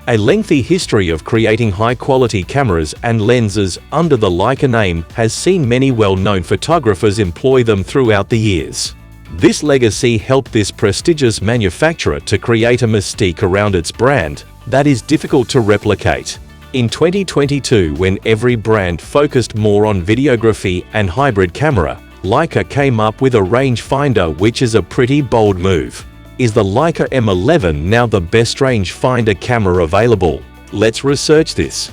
A lengthy history of creating high-quality cameras and lenses under the Leica name has seen many well-known photographers employ them throughout the years. This legacy helped this prestigious manufacturer to create a mystique around its brand that is difficult to replicate. In 2022, when every brand focused more on videography and hybrid camera, Leica came up with a rangefinder, which is a pretty bold move. Is the Leica M11 now the best rangefinder camera available? Let's research this.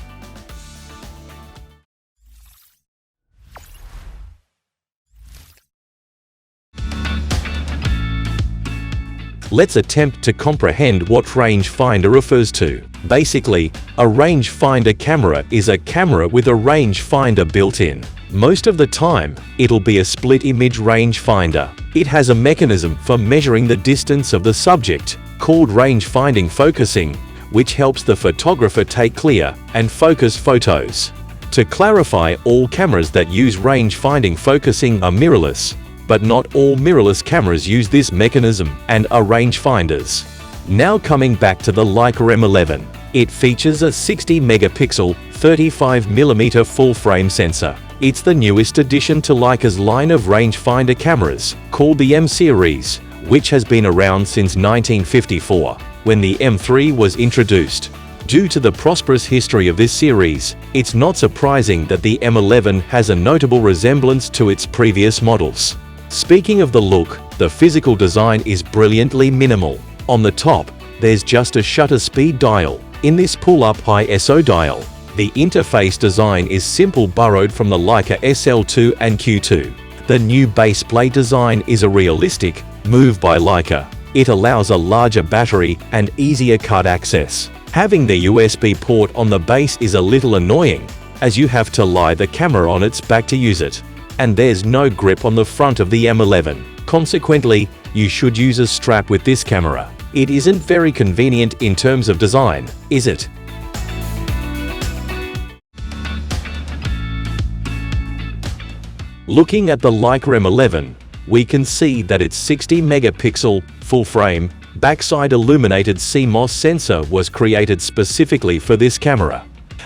Let's attempt to comprehend what rangefinder refers to. Basically, a rangefinder camera is a camera with a rangefinder built in. Most of the time, it'll be a split-image rangefinder. It has a mechanism for measuring the distance of the subject, called rangefinding focusing, which helps the photographer take clear and focused photos. To clarify, all cameras that use rangefinding focusing are mirrorless, but not all mirrorless cameras use this mechanism and are rangefinders. Now coming back to the Leica M11, it features a 60-megapixel, 35mm full-frame sensor. It's the newest addition to Leica's line of rangefinder cameras, called the M series, which has been around since 1954, when the M3 was introduced. Due to the prosperous history of this series, it's not surprising that the M11 has a notable resemblance to its previous models. Speaking of the look, the physical design is brilliantly minimal. On the top, there's just a shutter speed dial. In this pull-up ISO dial, the interface design is simple, borrowed from the Leica SL2 and Q2. The new base plate design is a realistic move by Leica. It allows a larger battery and easier cut access. Having the USB port on the base is a little annoying, as you have to lie the camera on its back to use it. And there's no grip on the front of the M11. Consequently, you should use a strap with this camera. It isn't very convenient in terms of design, is it? Looking at the Leica M11, we can see that its 60-megapixel, full-frame, backside illuminated CMOS sensor was created specifically for this camera.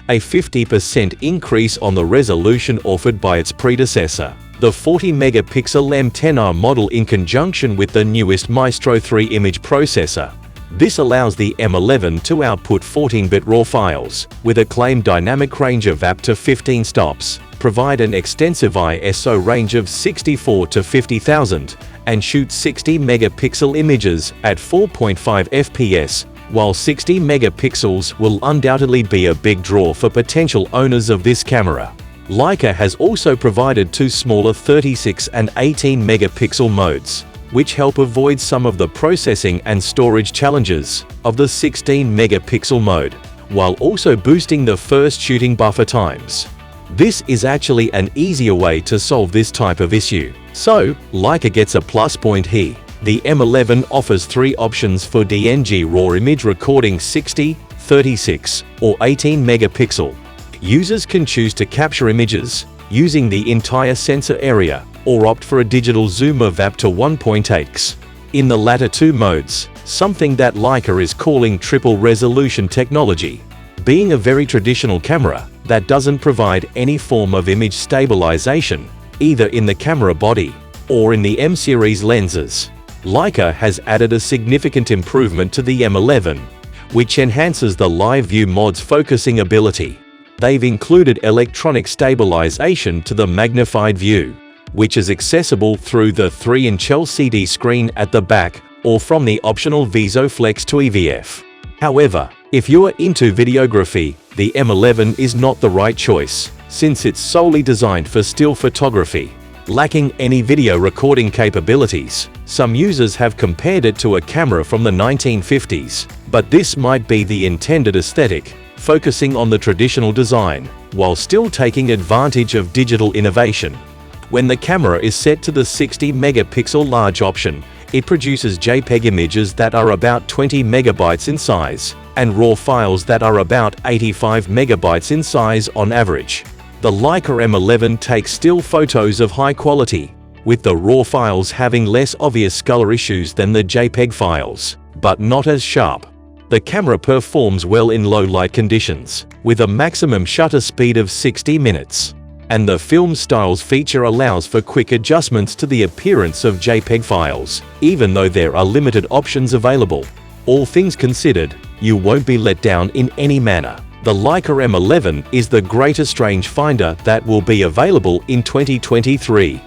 A 50% increase on the resolution offered by its predecessor, the 40-megapixel M10R model, in conjunction with the newest Maestro 3 image processor. This allows the M11 to output 14-bit RAW files, with a claimed dynamic range of up to 15 stops, provide an extensive ISO range of 64 to 50,000, and shoot 60-megapixel images at 4.5 fps, while 60 megapixels will undoubtedly be a big draw for potential owners of this camera. Leica has also provided two smaller 36 and 18 megapixel modes, which help avoid some of the processing and storage challenges of the 16 megapixel mode, while also boosting the first shooting buffer times. This is actually an easier way to solve this type of issue. So, Leica gets a plus point here. The M11 offers three options for DNG RAW image recording: 60, 36, or 18 megapixel. Users can choose to capture images using the entire sensor area, or opt for a digital zoom of up to 1.8x. In the latter two modes, something that Leica is calling triple resolution technology. Being a very traditional camera that doesn't provide any form of image stabilization, either in the camera body or in the M series lenses, Leica has added a significant improvement to the M11, which enhances the live view mod's focusing ability. They've included electronic stabilization to the magnified view, which is accessible through the 3-inch LCD screen at the back or from the optional VisoFlex to EVF. However, if you're into videography, the M11 is not the right choice, since it's solely designed for still photography. Lacking any video recording capabilities, some users have compared it to a camera from the 1950s, but this might be the intended aesthetic, focusing on the traditional design, while still taking advantage of digital innovation. When the camera is set to the 60-megapixel large option, it produces JPEG images that are about 20 megabytes in size, and RAW files that are about 85 megabytes in size on average. The Leica M11 takes still photos of high quality, with the RAW files having less obvious color issues than the JPEG files, but not as sharp. The camera performs well in low light conditions, with a maximum shutter speed of 60 minutes. And the Film Styles feature allows for quick adjustments to the appearance of JPEG files, even though there are limited options available. All things considered, you won't be let down in any manner. The Leica M11 is the greatest rangefinder that will be available in 2023.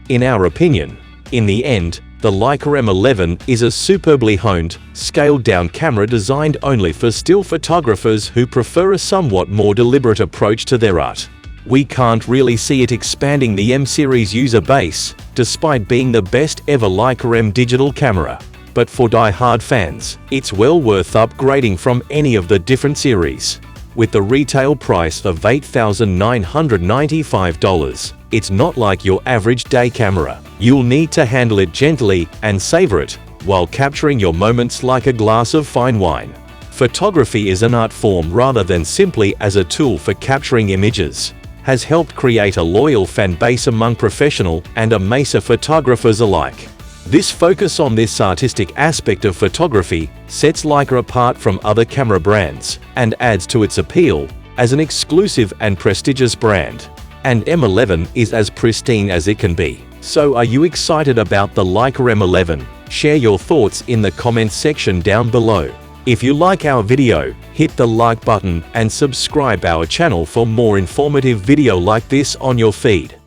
In our opinion, in the end, the Leica M11 is a superbly honed, scaled-down camera designed only for still photographers who prefer a somewhat more deliberate approach to their art. We can't really see it expanding the M series user base, despite being the best ever Leica M digital camera. But for die-hard fans, it's well worth upgrading from any of the different series. With the retail price of $8,995, it's not like your average day camera. You'll need to handle it gently and savor it, while capturing your moments like a glass of fine wine. Photography is an art form rather than simply as a tool for capturing images, has helped create a loyal fan base among professional and amateur photographers alike. This focus on this artistic aspect of photography sets Leica apart from other camera brands and adds to its appeal as an exclusive and prestigious brand. And M11 is as pristine as it can be. So are you excited about the Leica M11? Share your thoughts in the comments section down below. If you like our video, hit the like button and subscribe our channel for more informative video like this on your feed.